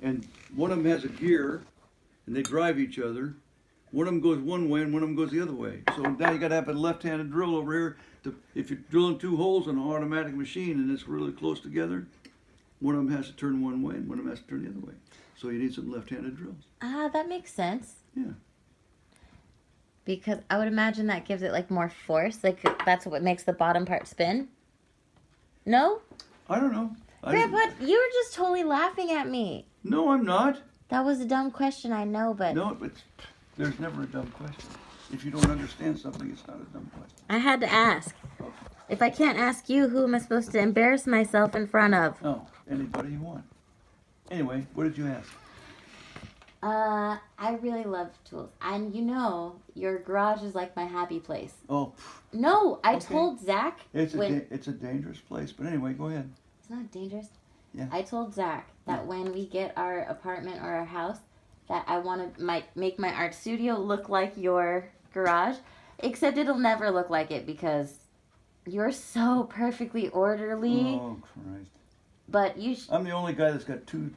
and one of them has a gear, and they drive each other. One of them goes one way, and one of them goes the other way. So now you got to have a left-handed drill over here. If you're drilling two holes in an automatic machine and it's really close together, one of them has to turn one way, and one of them has to turn the other way. So you need some left-handed drills. Ah, that makes sense. Yeah. Because I would imagine that gives it like more force. Like that's what makes the bottom part spin. No? I don't know. Grandpa, you were just totally laughing at me. No, I'm not. That was a dumb question, I know, but... No, but there's never a dumb question. If you don't understand something, it's not a dumb question. I had to ask. If I can't ask you, who am I supposed to embarrass myself in front of? Oh, anybody you want. Anyway, what did you ask? I really love tools. And you know, your garage is like my happy place. Oh. No, I Okay. told Zach... It's a dangerous place, but anyway, go ahead. It's not dangerous. Yeah. I told Zach that when we get our apartment or our house, that I want to make my art studio look like your garage, except it'll never look like it because you're so perfectly orderly. Oh, Christ. But you I'm the only guy that's got two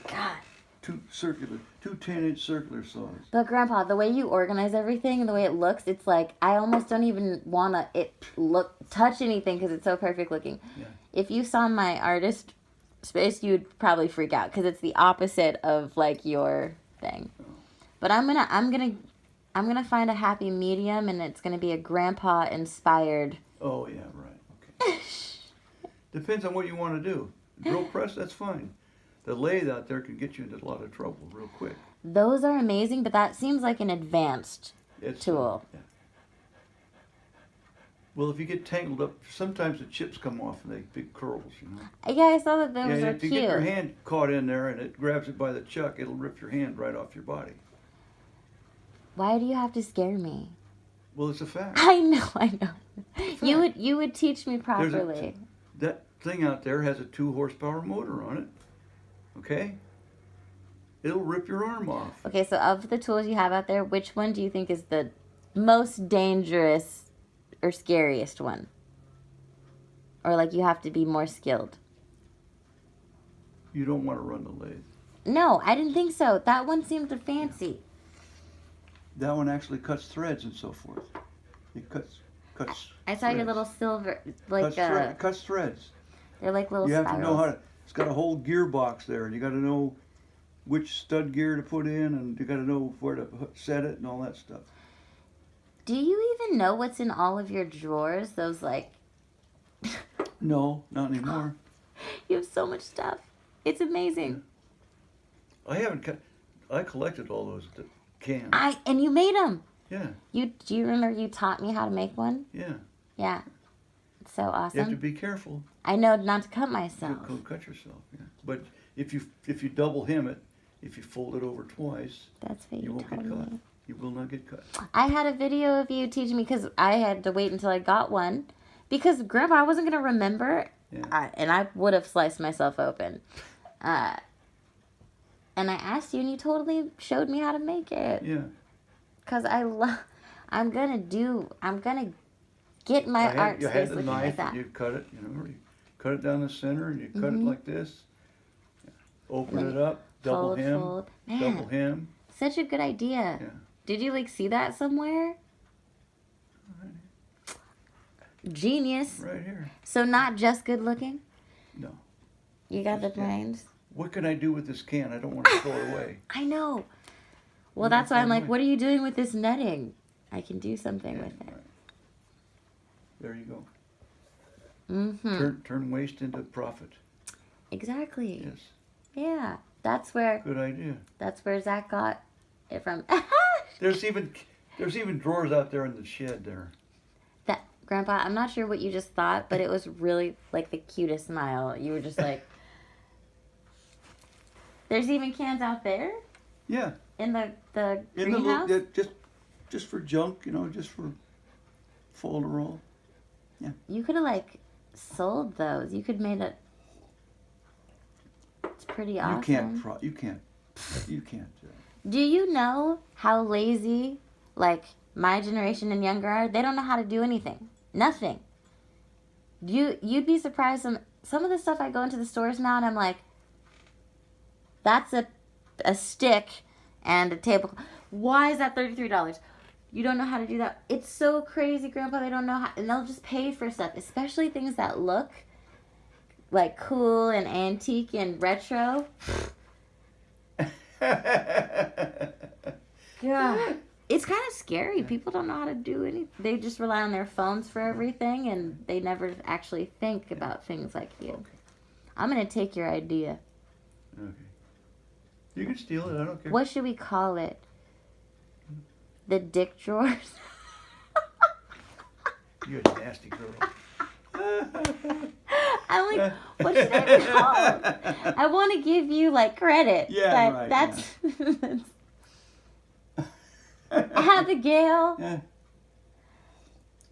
God. 10-inch circular saws. But Grandpa, the way you organize everything and the way it looks, it's like I almost don't even want to touch anything because it's so perfect looking. Yeah. If you saw my artist space, you'd probably freak out because it's the opposite of like your thing. But I'm gonna find a happy medium, and it's gonna be a Grandpa inspired. Oh yeah, right. Okay. Depends on what you want to do. Drill press, that's fine. The lathe out there can get you into a lot of trouble real quick. Those are amazing, but that seems like an advanced It's, tool. Yeah. Well, if you get tangled up, sometimes the chips come off and they big curls, you know. Yeah, I saw that those Yeah, are if you cute. get your hand caught in there and it grabs it by the chuck, it'll rip your hand right off your body. Why do you have to scare me? Well, it's a fact. I know. You would teach me properly. That thing out there has a 2-horsepower motor on it. Okay? It'll rip your arm off. Okay, so of the tools you have out there, which one do you think is the most dangerous or scariest one? Or like you have to be more skilled? You don't want to run the lathe. No, I didn't think so. That one seemed fancy. That one actually cuts threads and so forth. It cuts I saw your threads. little silver, like cuts threads. they're like little You have spirals. to know how to. It's got a whole gearbox there, and you got to know which stud gear to put in, and you got to know where to set it and all that stuff. Do you even know what's in all of your drawers? Those like No, not anymore. you have so much stuff. It's amazing. I haven't. I collected all those cans. And you made them. Yeah, Do you remember you taught me how to make one? yeah. Yeah. It's so You have to awesome. be careful. I know not to cut myself. You'll cut yourself. Yeah. But if you double hem it, if you fold it over twice, That's what you you won't told get cut. me. You will not get cut. I had a video of you teaching me because I had to wait until I got one. Because Grandpa, I wasn't going to remember. Yeah. And I would have sliced myself open. And I asked you and you totally showed me how to make it. Yeah. Because I'm going to get my art You space had the looking like knife. that. You cut it. You cut it down the center, and you cut it like this. Open Then it up. Double fold, hem. fold. Man. Double hem. Such a good idea. Yeah. Did you see that somewhere? Genius. Right here. So not just good looking? No. You got the Just, yeah. brains? What can I do with this can? I don't want to throw it away. I know. Well, Yeah, that's why I'm like, right. what are you doing with this netting? I can do something Yeah, with it. right. There you go. Mm-hmm. Turn waste into profit. Exactly. Yes. Yeah. That's where Good idea. Zach got it from. There's even drawers out there in the shed there. That Grandpa, I'm not sure what you just thought, but it was really like the cutest smile. You were just like, there's even cans out there Yeah. in the In the greenhouse. just for junk, just for roll. You could have sold those. You could made it. It's pretty awesome. You can't. Do you know how lazy my generation and younger are? They don't know how to do anything. Nothing. You'd be surprised some of the stuff I go into the stores now and I'm like, That's a stick and a table. Why is that $33? You don't know how to do that. It's so crazy, Grandpa. They don't know how, and they'll just pay for stuff, especially things that look like cool and antique and retro. God, it's kind of scary. People don't know how to do anything. They just rely on their phones for everything, and they never actually think about things like you. Okay. I'm gonna take your idea. Okay. You can steal it. I don't care. What should we call it? The dick drawers. You're a nasty girl. I'm like, what should I call it? I want to give you like credit. Yeah, but right, that's Abigail. Yeah.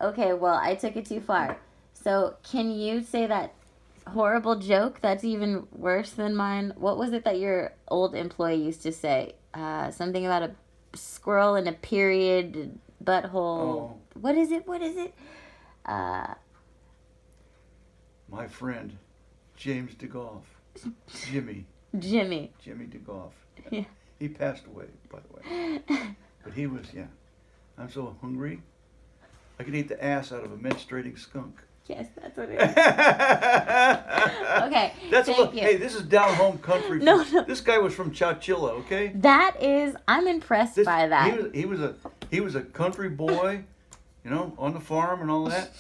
Okay, well, I took it too far. So, can you say that horrible joke that's even worse than mine? What was it that your old employee used to say? Something about a squirrel in a period butthole. Oh. What is it? My friend, James DeGoff. Jimmy DeGoff. Yeah. He passed away, by the way. But he was, yeah. I'm so hungry. I could eat the ass out of a menstruating skunk. Yes, that's what it is. Okay, That's thank you. Hey, this is down home country. No. This guy was from Chowchilla, okay? That is, I'm impressed by that. He was a country boy, you know, on the farm and all that.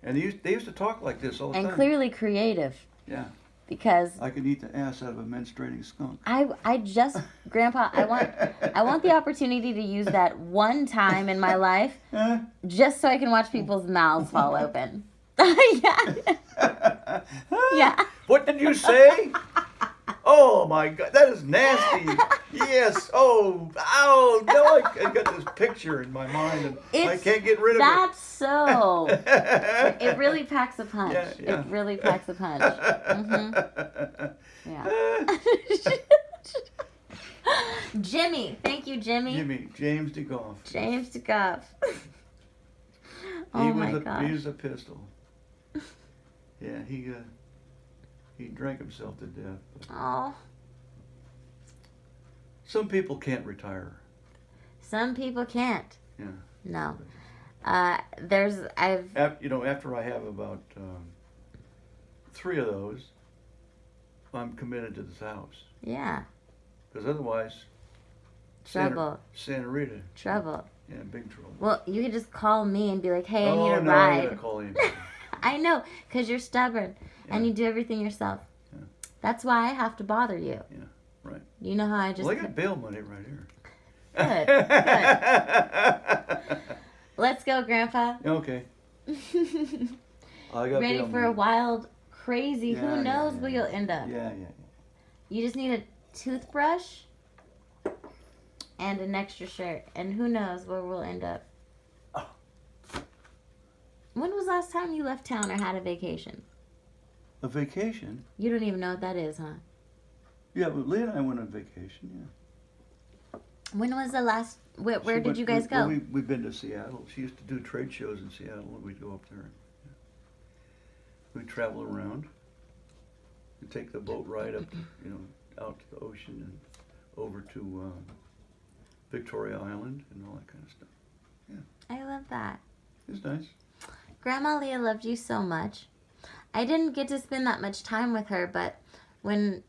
And they used to talk like this all the And time. clearly creative. Yeah. Because I could eat the ass out of a menstruating skunk. I just, Grandpa, I want the opportunity to use that one time in my life just so I can watch people's mouths fall open. Yeah. Yeah. What did you say? Oh my God, that is nasty. Yes. Oh, ow. No, I got this picture in my mind and I can't get rid of That's so. It really packs a punch. Yeah, yeah. It really packs a punch. Yeah. Jimmy. Thank you, Jimmy. James DeGoff. James DeGoff. Oh my gosh. He was a pistol. Yeah, he drank himself to death. But Oh. some people can't retire. Some people can't. Yeah. No. After I have about 3 of those, I'm committed to this house. Yeah. Because otherwise, Trouble. Santa Rita. Trouble. Yeah, big trouble. Well, you could just call me and be like, hey, I need a no, ride. I gotta call anybody. I know, because you're stubborn and Yeah. you do everything yourself. Yeah. That's why I have to bother you. Yeah, right. You know how I just... Well, I got bail money right here. Good. Let's go, Grandpa. Okay. I got Ready bail for money. a wild, crazy, Yeah, who knows yeah, where yeah. you'll end up. Yeah. You just need a toothbrush and an extra shirt. And who knows where we'll end up. Oh. When was the last time you left town or had a vacation? A vacation? You don't even know what that is, huh? Yeah, but Lee and I went on vacation, yeah. When was the last... Where She did went- you guys go? We've been to Seattle. She used to do trade shows in Seattle, and we'd go up there. Yeah. We'd travel around. We'd take the boat ride up, out to the ocean and over to Victoria Island and all that kind of stuff. I love that. It's nice. Grandma Leah loved you so much. I didn't get to spend that much time with her, but when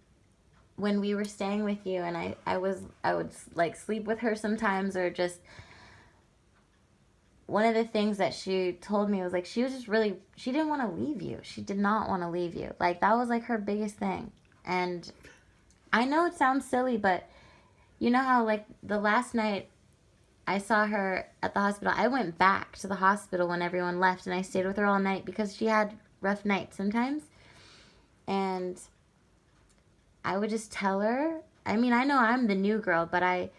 we were staying with you and I would like sleep with her sometimes, or just one of the things that she told me was like she didn't want to leave you. She did not want to leave you. Like that was like her biggest thing. And I know it sounds silly, but you know how like the last night I saw her at the hospital. I went back to the hospital when everyone left, and I stayed with her all night because she had rough nights sometimes. And I would just tell her, I mean, I know I'm the new girl, but I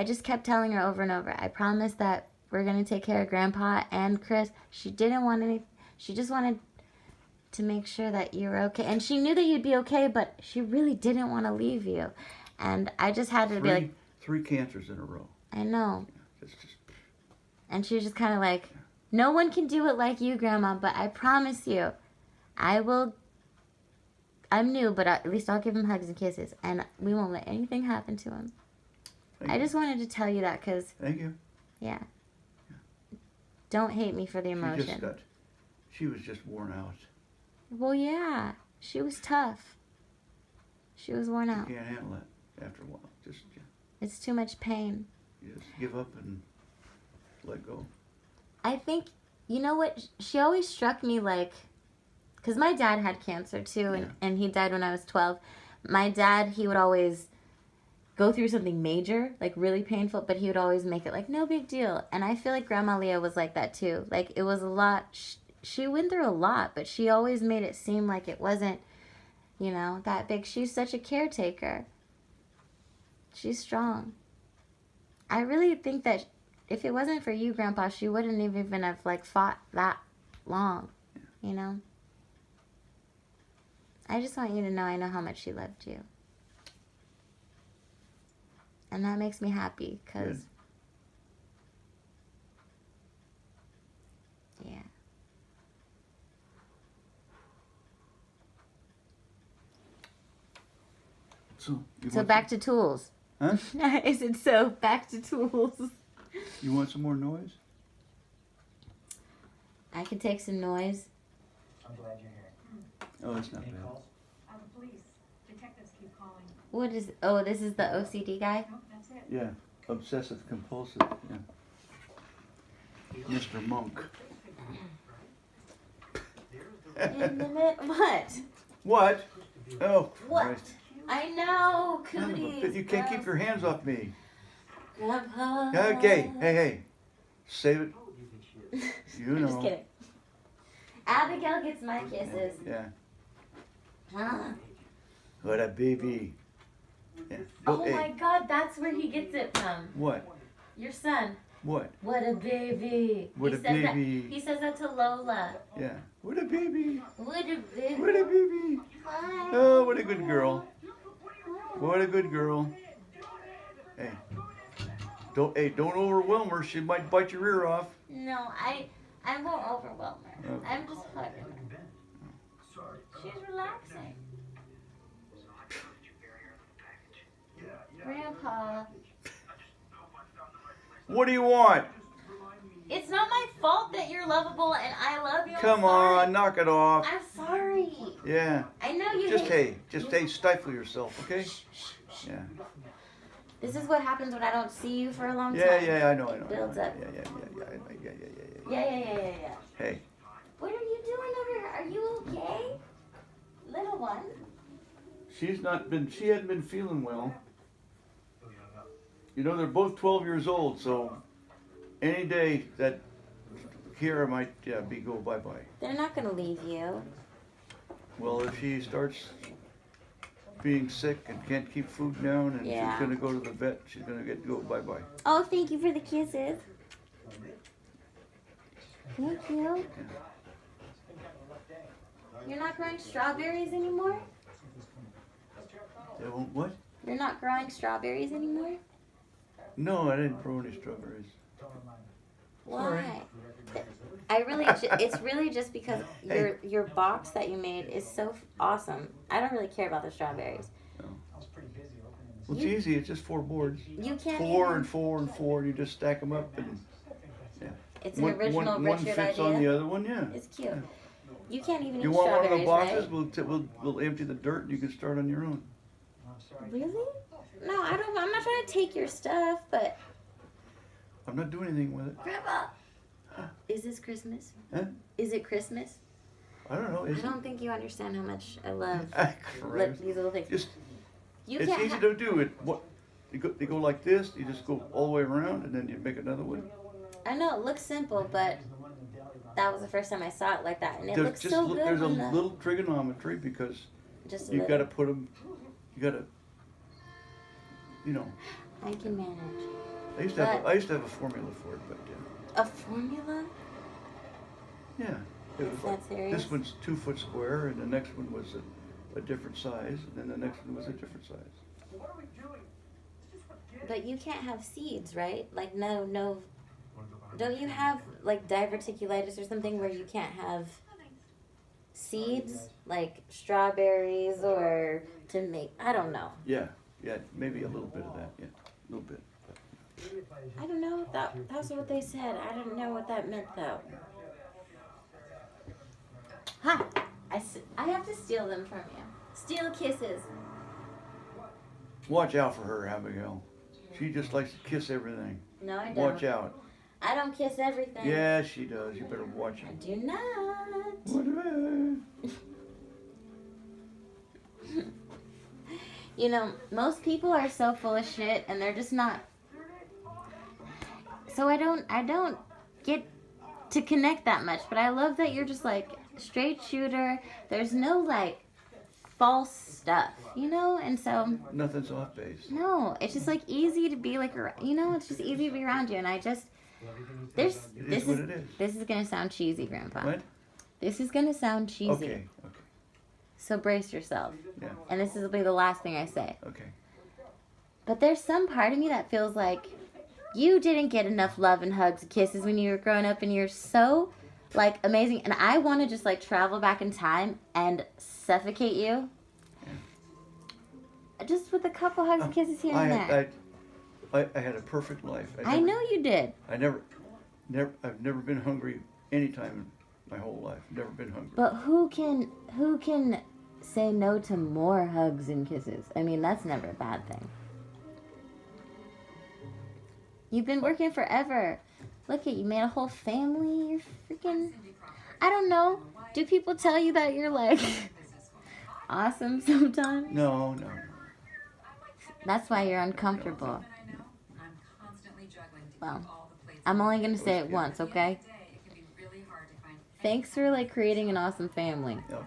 just kept telling her over and over, I promise that we're going to take care of Grandpa and Chris. She didn't want any, she just wanted to make sure that you were okay. And she knew that you'd be okay, but she really didn't want to leave you. And I just had to be like, 3 cancers in a row. I know. It's just, And she was just kind of like, no one can do it like you, Grandma, but I promise you, I will I'm new, but at least I'll give him hugs and kisses, and we won't let anything happen to him. Thank I you. just wanted to tell you that because, Thank you. yeah. Don't hate me for the She emotion. she was just worn out. Well, yeah. She was tough. She was worn You out. can't handle it after a while. Just It's too much pain. you just give up and let go. I think, you know what? She always struck me like, because my dad had cancer too, Yeah. and he died when I was 12. My dad, he would always go through something major, like really painful, but he would always make it like no big deal. And I feel like Grandma Leah was like that too. Like it was a lot. She went through a lot, but she always made it seem like it wasn't, you know, that big. She's such a caretaker. She's strong. I really think that if it wasn't for you, Grandpa, she wouldn't even have like fought that long, you know? I just want you to know I know how much she loved you. And that makes me happy because, yeah. So So back to tools. Huh? I said so back to tools. You want some more noise? I can take some noise. I'm glad you're here. Oh, it's not Any bad. calls? The police. Detectives keep calling. What is? Oh, this is the OCD guy. Nope, that's it. Yeah, obsessive compulsive. Yeah. Mr. Monk. In a minute. What? What? Oh, What? Christ. I know, Son of a cooties. bitch, you can't keep your hands off me. Grandpa. Okay, hey. Save it. You I'm just know. kidding. Abigail gets my kisses. Yeah. Huh? What a baby. Yeah. Oh hey. my God, that's where he gets it from. What? Your son. What? What a baby. What he a says baby. That, he says that to Lola. Yeah. What a baby. What a baby. What a baby. Hi. Oh, what a good girl. What a good girl. Hey. Don't overwhelm her. She might bite your ear off. No, I won't overwhelm her. Okay. I'm just hugging her. She's relaxing. Grandpa, What do you want? it's not my fault that you're lovable and I love you. I'm Come sorry. on, knock it off. I'm sorry. Yeah. I know you Just hate. stifle yourself, okay? Yeah. This is what happens when I don't see you for a long time. Yeah, I know. It builds up. Yeah. Yeah. Hey, What are you doing over here? Are you okay? Little one? she hadn't been feeling well. You know, they're both 12 years old, so any day that Kira might go bye-bye. They're not going to leave you. Well, if she starts being sick and can't keep food down and Yeah. she's going to go to the vet, she's going to go bye-bye. Oh, thank you for the kisses. Thank you. You're not growing strawberries anymore? They won't what? You're not growing strawberries anymore? No, I didn't grow any strawberries. Why? It's really just because your box that you made is so awesome. I don't really care about the strawberries. I was pretty busy opening this. Well, it's easy. It's just 4 boards. You can't 4 even, and 4 and 4. You just stack them up, and it's an original one Richard fits idea. on the other one. Yeah. It's cute. You can't even You eat want one of strawberries, the boxes? right? We'll empty the dirt, and you can start on your own. I'm sorry. Really? No, I don't. I'm not trying to take your stuff, but I'm not doing anything with it. Grandpa, is this Christmas? Huh? Is it Christmas? I don't know. I Is don't think you understand how much I love Christ. these little things. Just You it's can't. easy to do. It what they go like this. You just go all the way around, and then you make another one. I know it looks simple, but that was the first time I saw it like that, and it There's looks so good. there's a on the- little trigonometry because just a you little. got to put them. You got to. You know, I can manage. I used to have a formula for it, but A formula? yeah. It Is was that like, serious? this one's 2 foot square, and the next one was a different size, and then the next one was a different size. But you can't have seeds, right? Like no. Don't you have like diverticulitis or something where you can't have seeds, like strawberries, or to make, I don't know. Yeah, maybe a little bit of that. Yeah, a little bit. I don't know. That's what they said. I didn't know what that meant though. Hi. I have to steal them from you. Steal kisses. Watch out for her, Abigail. She just likes to kiss everything. No, I don't. Watch out. I don't kiss everything. Yeah, she does. You better watch I it. do not. Whatever. You know, most people are so full of shit and they're just not. So I don't get to connect that much, but I love that you're just like straight shooter. There's no like false stuff, you know? And so Nothing's off base. no, it's just like easy to be like, you know, it's just easy to be around you. And I just It is what it is. This is gonna sound cheesy, Grandpa. What? This is gonna sound cheesy. Okay. So brace yourself. Yeah. And this will be the last thing I say. Okay. But there's some part of me that feels like you didn't get enough love and hugs and kisses when you were growing up, and you're so like amazing. And I want to just like travel back in time and suffocate you. Just with a couple hugs and kisses here and there. I had a perfect life. I know you did. I've never been hungry any time in my whole life. Never been hungry. But who can say no to more hugs and kisses? I mean, that's never a bad thing. You've been working forever. Look at you, made a whole family. You're freaking. I don't know. Do people tell you that you're like awesome sometimes? No. That's why you're uncomfortable. Well, I'm only gonna say it once, okay? Thanks for like creating an awesome family. Okay.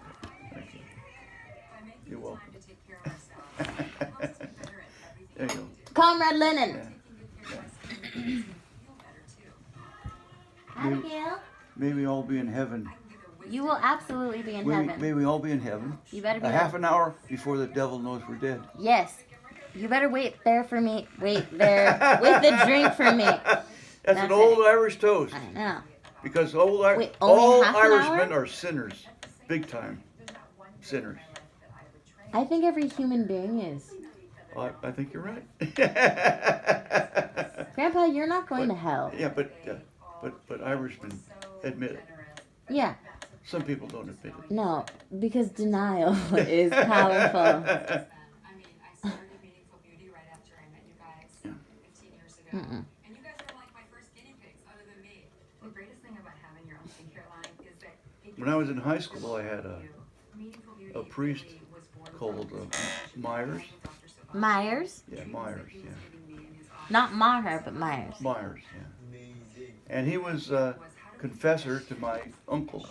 Thank you. You're welcome. There you go. Comrade Lennon. Yeah. Abigail, Maybe I'll be in heaven. you will absolutely be in heaven. Maybe we'll all be in heaven. You better be. A half an hour before the devil knows we're dead. Yes. You better wait there for me. Wait there with the drink for me. That's an old Irish toast. I know. Because Wait, only all half an Irishmen hour? are sinners. Big time. Sinners. I think every human being is. I think you're right. Grandpa, you're not going to hell. Yeah, but Irishmen admit it. Yeah. Some people don't admit it. No, because denial is powerful. I mean, I started Meaningful Beauty right after I met you guys 15 years ago. Mm-mm. And you guys were like my first guinea pigs, other than me. The greatest thing about having your own skincare line is that it When I was in high school, I had Meaningful Beauty a priest really was born called Myers. Myers? Yeah, Myers. Yeah, Not Maher, but Myers. Myers. Yeah. And he was confessor to my uncle.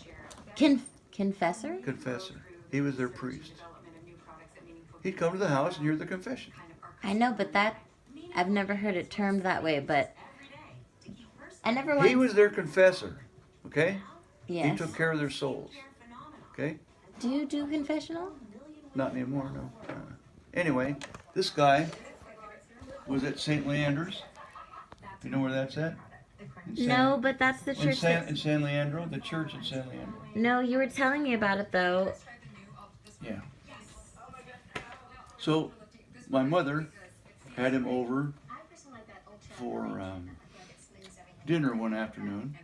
Confessor? Confessor. He was their priest. He'd come to the house and hear the confession. I know, but I've never heard it termed that way, but I never He went. was their confessor. Okay? He Yes. took care of their souls. Okay? Do you do confessional? Not anymore, no. Anyway, this guy was at St. Leandro's. You know where that's at? In No, but that's the In church. in San Leandro, the church in San Leandro. No, you were telling me about it though. Yeah. So, my mother had him over for dinner one afternoon,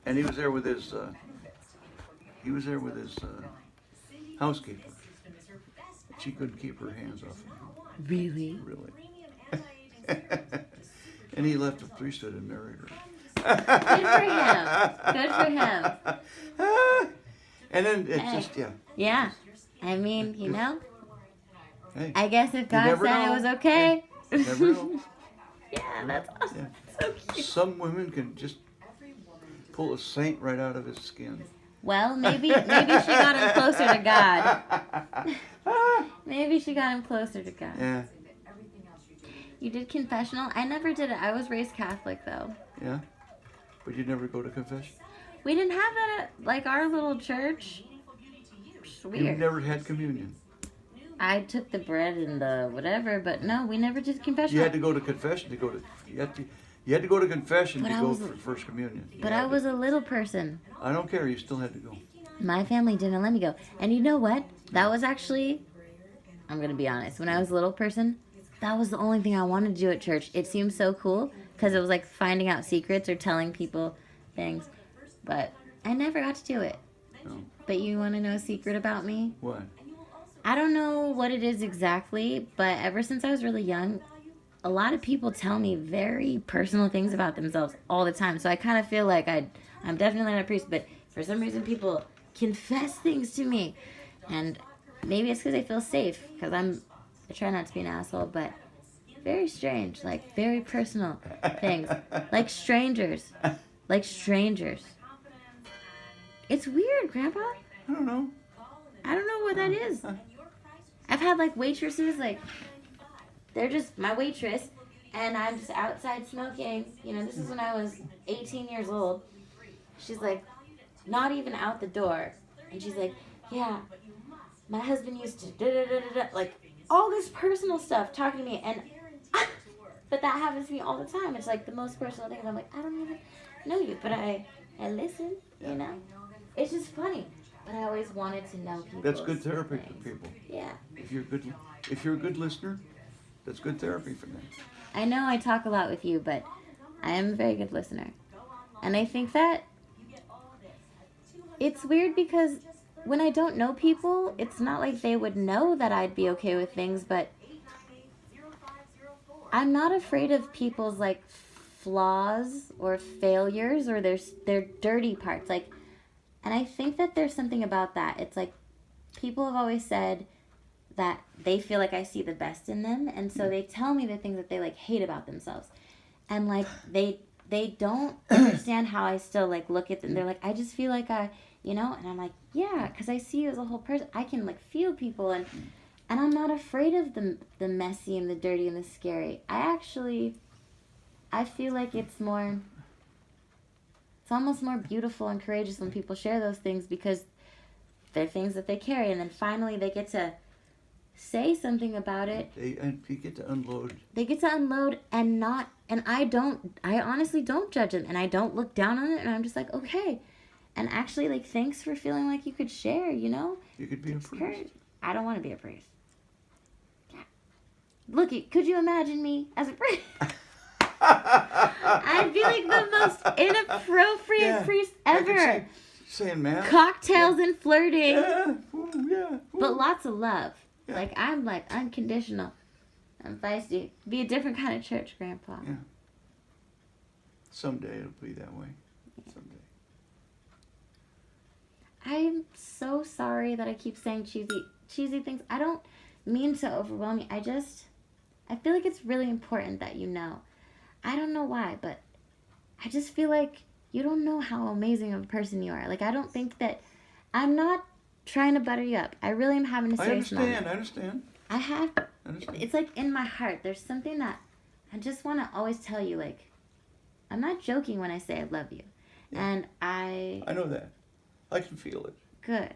and he was there with his housekeeper. She couldn't keep her hands off him. Really? Really. And he left the priesthood and married her. Good for him. And then it's Hey. just, yeah. Yeah. I mean, you know, Hey, I guess if God never said it know. was okay. never know. Yeah, that's awesome. So cute. Some women can just pull a saint right out of his skin. Well, maybe she got him closer to God. Maybe she got him closer to God. Yeah, You did confessional? I never did it. I was raised Catholic though. yeah. But you never go to confession? We didn't have that at like our little church. It's You've weird. never had communion. I took the bread and the whatever, but no, we never did confessional. You had to go to confession to you You had to go to confession But to I go was- for First Communion. You But had I to. was a little person. I don't care. You still had to go. My family didn't let me go. And you know what? That was actually, I'm going to be honest, when I was a little person, that was the only thing I wanted to do at church. It seemed so cool because it was like finding out secrets or telling people things. But I never got to do it. No. But you want to know a secret about me? What? I don't know what it is exactly, but ever since I was really young, a lot of people tell me very personal things about themselves all the time. So I kind of feel like I'm definitely not a priest, but for some reason people confess things to me. And maybe it's because I feel safe, because I try not to be an asshole, but very strange, like very personal things. Like strangers. Like strangers. It's weird, Grandpa. I don't know. I don't know what that is. I've had like waitresses, like they're just my waitress, and I'm just outside smoking. You know, this is when I was 18 years old. She's like, not even out the door, and she's like, yeah, my husband used to like all this personal stuff talking to me, and but that happens to me all the time. It's like the most personal things. I'm like, I don't even know you, but I listen. You know, it's just funny. But I always wanted to know people. That's good therapy for people. Yeah. If you're a good listener, that's good therapy for them. I know I talk a lot with you, but I am a very good listener. And I think that it's weird because when I don't know people, it's not like they would know that I'd be okay with things, but I'm not afraid of people's like flaws or failures or their dirty parts. Like, and I think that there's something about that. It's like people have always said that they feel like I see the best in them, and so they tell me the things that they like hate about themselves. And like they don't understand how I still like look at them. They're like, I just feel like and I'm like, yeah, because I see you as a whole person. I can like feel people, and I'm not afraid of the messy and the dirty and the scary. I feel like it's almost more beautiful and courageous when people share those things because they're things that they carry, and then finally they get to say something about it. And you get to unload. They get to unload and I honestly don't judge them, and I don't look down on it, and I'm just like, okay. And actually, like, thanks for feeling like you could share, you know? You could be a priest. I don't want to be a priest. Look, could you imagine me as a priest? I'd be like the most inappropriate priest I could ever. saying mass. Cocktails and flirting, Yeah. Ooh, yeah. Ooh. but lots of love. Yeah. Like, I'm like unconditional. I'm feisty. Be a different kind of church, Grandpa. Yeah. Someday it'll be that way. Someday. I'm so sorry that I keep saying cheesy things. I don't mean to overwhelm you. I feel like it's really important that you know. I don't know why, but I just feel like you don't know how amazing of a person you are. Like, I don't think that... I'm not trying to butter you up. I really am having a serious moment. I understand. I understand. It's like in my heart. There's something that I just want to always tell you, like, I'm not joking when I say I love you. Yeah. And I know that. I can feel it. good,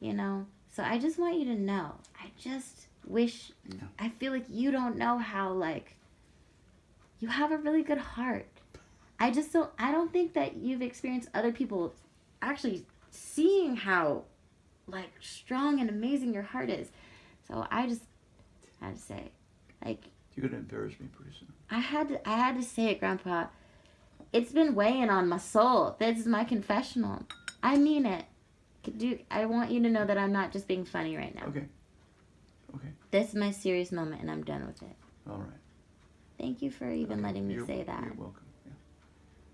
you know? So I just want you to know. I just wish... Yeah. I feel like you don't know how, like... You have a really good heart. I don't think that you've experienced other people actually seeing how, like, strong and amazing your heart is. So I just had to say, like... You're going to embarrass me pretty soon. I had to say it, Grandpa. It's been weighing on my soul. This is my confessional. I mean it. I want you to know that I'm not just being funny right now. Okay. This is my serious moment, and I'm done with it. All right. Thank you for even letting me say that. You're welcome. Yeah.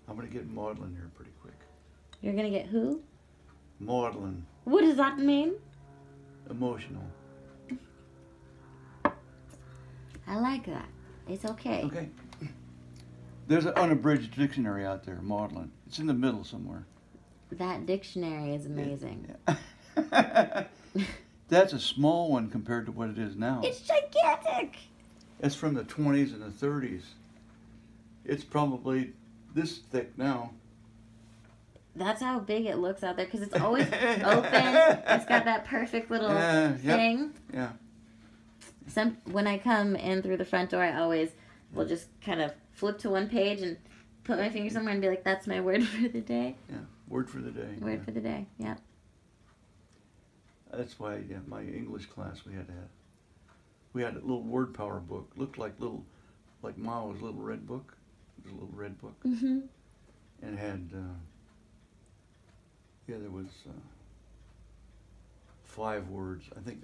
I'm going to get maudlin here pretty quick. You're gonna get who? Maudlin. What does that mean? Emotional. I like that. It's okay. Okay. There's an unabridged dictionary out there, maudlin. It's in the middle somewhere. That dictionary is amazing. Yeah. That's a small one compared to what it is now. It's gigantic. It's from the 20s and the 30s. It's probably this thick now. That's how big it looks out there because it's always open. It's got that perfect little Yep. thing. Yeah. When I come in through the front door, I always will just kind of flip to one page and put my finger somewhere and be like, "That's my word for the day." Yeah, word for the day. Word yeah. for the day. Yeah. That's why, yeah, my English class we had a little word power book. Looked like Mao's little red book. It was a little red book, Mhm. and had there was 5 words. I think